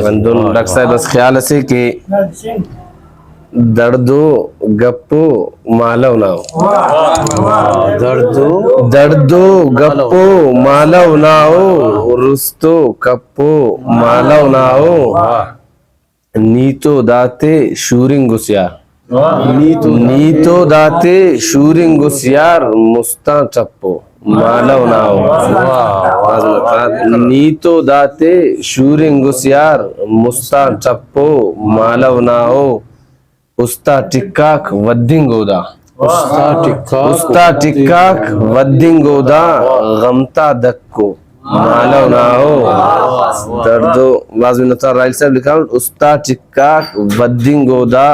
Doctor साहब बस ख्याल से कि दर्दो गप्पो मालव नाओ दर्दो गप्पो मालव नाओ रुस्तो कप्पो मालव नाओ नीतो दाते शूरिंगुसियार नीतो दाते शूरिंगुसियार मुस्ता चप्पो मालव नाओ नीतो दाते शूरिंगुसियार मुस्ता चप्पो मालव नाओ उस्ता टिक्काक वद्दिंगोदा उस्ता टिक्काक वद्दिंगोदा गमता दक्को मालव नाओ दर्दो वाज़ नतार राइल साहब लिखा उस्ता टिक्काक वद्दिंगोदा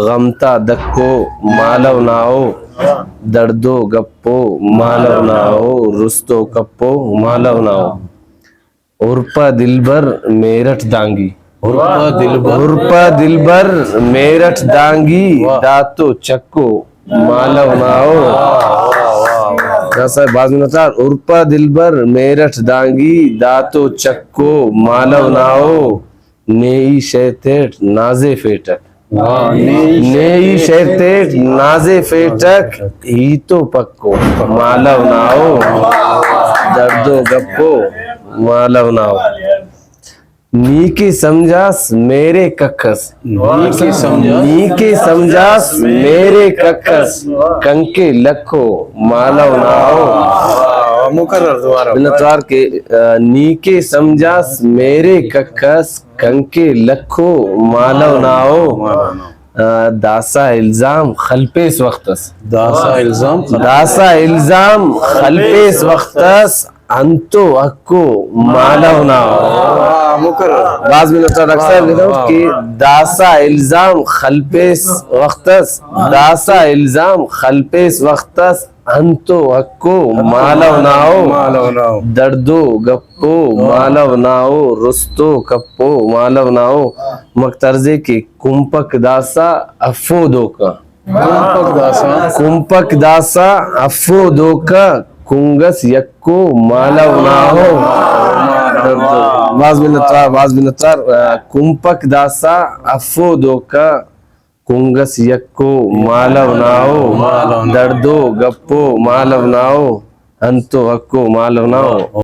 गमता दक्को मालव नाओ दर्दो गप्पो मालव नाओ रुस्तो कप्पो मालव नाओ उर्पा दिलबर मेरठ दांगी उर्पा दिलबर मेरठ दांगी दातो चक्को मालव नाओ बाज़ उर्पा दिलबर मेरठ दांगी दातो चक्को मालव नाओ नेई शैतेट नाजे फेटक नेई शैतेट नाजे फेटक ही तो पक्को मालव नाओ दर्दो गप्पो मालव नाओ नीके समझास मेरे कक्कस नीके समझास मेरे कक्कस कंके लखो मालव नाओ मुकर्रर के नीके समझास मेरे कक्कस कंके लखो मालव नाओ दासा इल्जाम खलपेस वक्तस दासा इल्जाम खलपेस वक्तस अंतो अक्को मालव नाओ बाज़ में अक्सर लिखा कि दासा इल्जाम खलपेस वक्तस दासा इल्जाम खलपेस वक्तस अंतो अक्को मालव नाओ दर्दो गप्पो मालव नाओ रुस्तो कप्पो मालव नाओ मकतर्जे के कुंपक दासा अफो दोका कुंपक दासा अफो दोका कुंगस यक्को मालव नाओ वाज़ बिनतार कुंपक दासा अफो दोका कुंगस यक्को मालव नाओ दर्दो गप्पो मालव नाओ अंतो हक्को मालव नाओ।